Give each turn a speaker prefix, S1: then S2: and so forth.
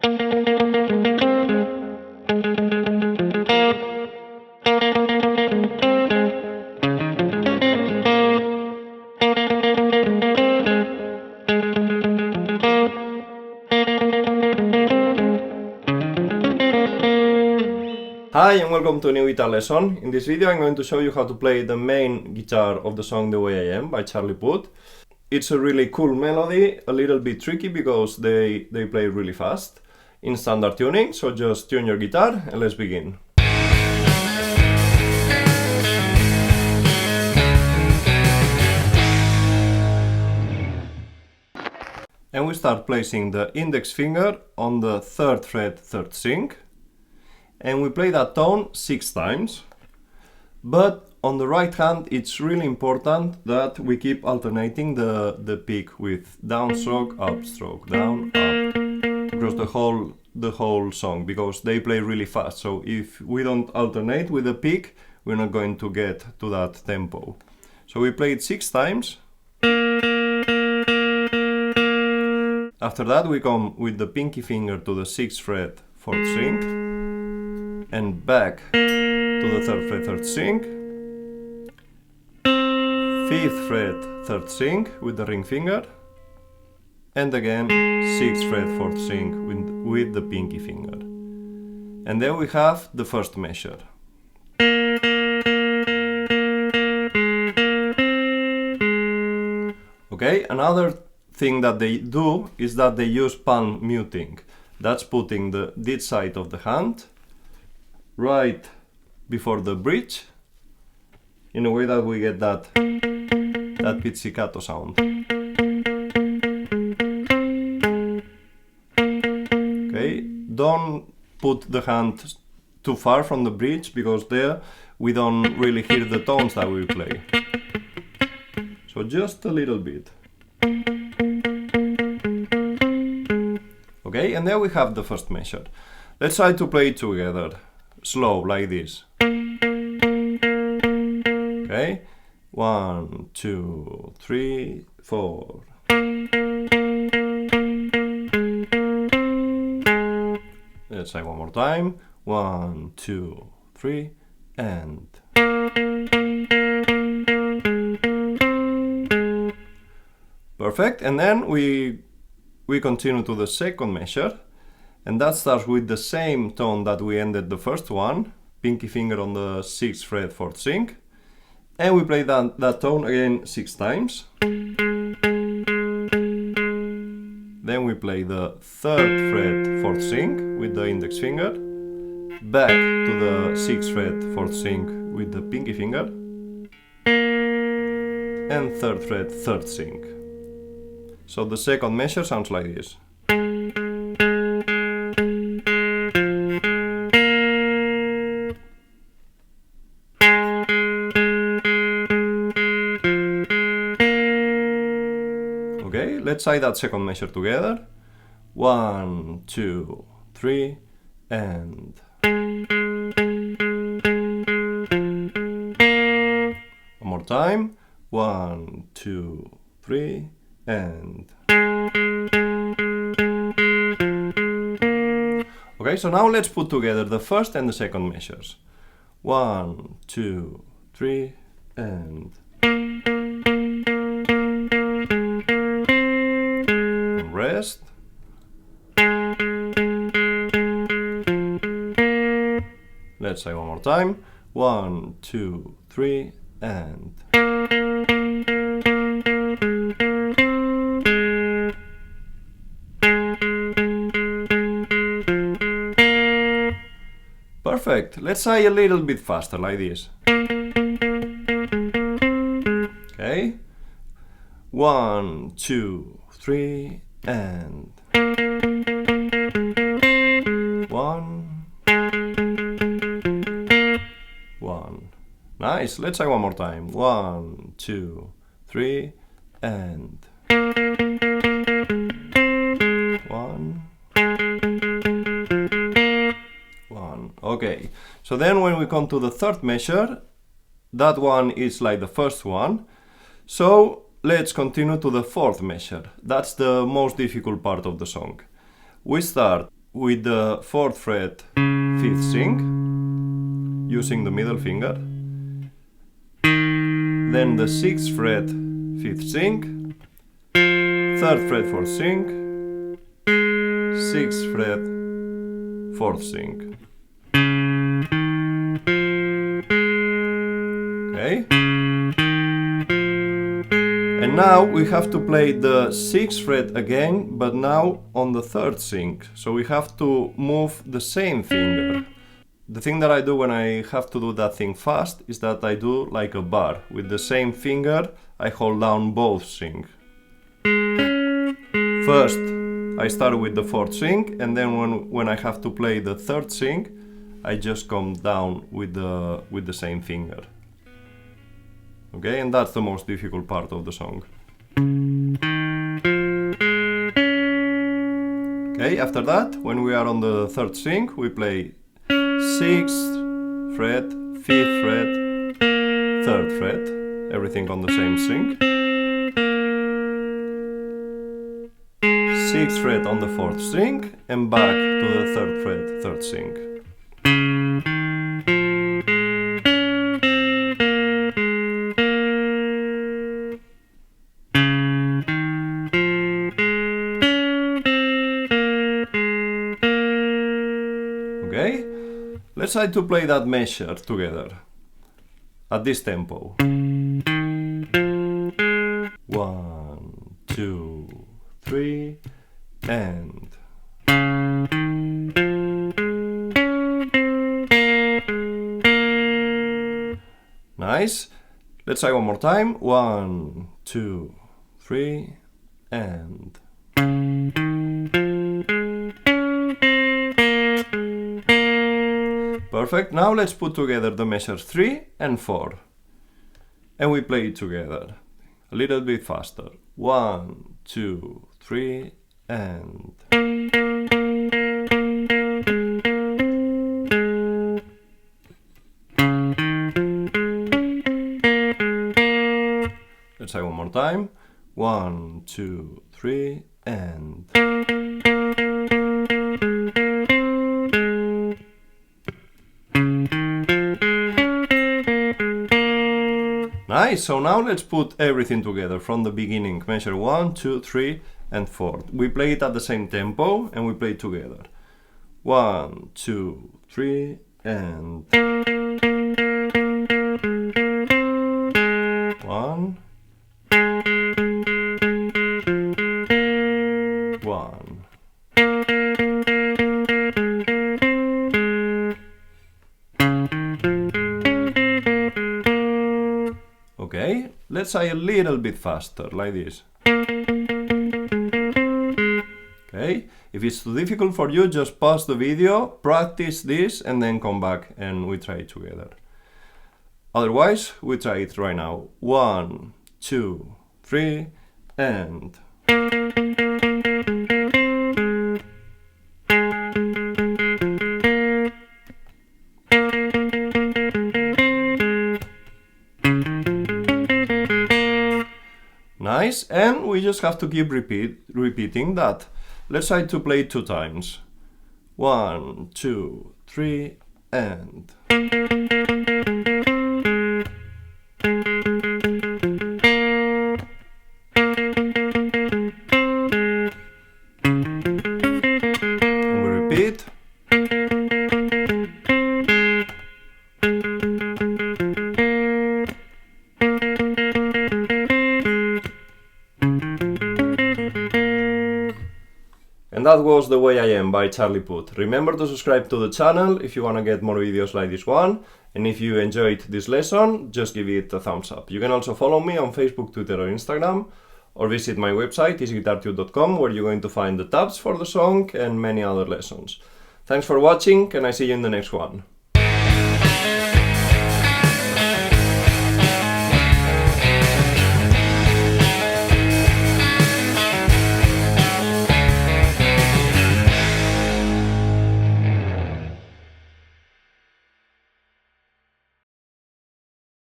S1: Hi and welcome to a new guitar lesson. In this video I'm going to show you how to play the main guitar of the song The Way I Am by Charlie Puth. It's a really cool melody, a little bit tricky because they play really fast in standard tuning, so just tune your guitar and let's begin. And we start placing the index finger on the 3rd fret, 3rd string. And we play that tone 6 times, but on the right hand it's really important that we keep alternating the pick with downstroke, upstroke, down, up across the whole song, because they play really fast. So if we don't alternate with the pick, we're not going to get to that tempo. So we play it 6 times. After that we come with the pinky finger to the 6th fret, 4th string, and back to the 3rd fret, 3rd string, 5th fret, 3rd string with the ring finger, and again 6th fret, 4th string with the pinky finger. And then we have the first measure. Okay, another thing that they do is that they use palm muting. That's putting this side of the hand right before the bridge, in a way that we get that pizzicato sound. Okay, don't put the hand too far from the bridge, because there we don't really hear the tones that we play. So just a little bit. Okay, and there we have the first measure. Let's try to play it together. Slow, like this. Okay, 1, 2, 3, 4. Let's try one more time. 1, 2, 3, and. Perfect, and then we continue to the second measure. And that starts with the same tone that we ended the first one, pinky finger on the 6th fret, 4th string. And we play that tone again 6 times. Then we play the 3rd fret, 4th string with the index finger. Back to the 6th fret, 4th string with the pinky finger. And 3rd fret, 3rd string. So the second measure sounds like this. Okay, let's try that second measure together. 1, 2, 3, and. One more time. 1, 2, 3, and. Okay, so now let's put together the first and the second measures. 1, 2, 3, and. Rest. Let's say one more time. 1, 2, 3, and. Perfect. Let's try a little bit faster, like this. Okay. 1, 2, 3, and. 1, 1. Nice. Let's try one more time. 1, 2, 3, and. 1, 1. Okay. So then when we come to the third measure, that one is like the first one. So let's continue to the fourth measure. That's the most difficult part of the song. We start with the 4th fret 5th string, using the middle finger. Then the 6th fret 5th string, 3rd fret 4th string, 6th fret 4th string. Okay. And now we have to play the 6th fret again, but now on the 3rd string. So we have to move the same finger. The thing that I do when I have to do that thing fast is that I do like a bar. With the same finger, I hold down both strings. First, I start with the 4th string, and then when I have to play the 3rd string, I just come down with the same finger. Okay, and that's the most difficult part of the song. Okay, after that, when we are on the 3rd string, we play 6th fret, 5th fret, 3rd fret, everything on the same string. 6th fret on the 4th string, and back to the 3rd fret, 3rd string. Okay, let's try to play that measure together at this tempo. 1, 2, 3, and nice. Let's try one more time. 1, 2, 3, and perfect. Now let's put together the measures 3 and 4, and we play it together a little bit faster. 1, 2, 3, and let's try one more time. 1, 2, 3, and nice. So now let's put everything together from the beginning. Measure 1, 2, 3, and 4. We play it at the same tempo and we play it together. 1, 2, 3, and 1, 1. Okay, let's try a little bit faster, like this. Okay, if it's too difficult for you, just pause the video, practice this, and then come back and we try it together. Otherwise, we try it right now. 1, 2, 3, and nice, and we just have to keep repeating that. Let's try to play it 2 times. 1, 2, 3, and we repeat. And that was The Way I Am by Charlie Puth. Remember to subscribe to the channel if you want to get more videos like this one. And if you enjoyed this lesson, just give it a thumbs up. You can also follow me on Facebook, Twitter or Instagram, or visit my website EasyGuitarTube.com, where you're going to find the tabs for the song and many other lessons. Thanks for watching, and I see you in the next one.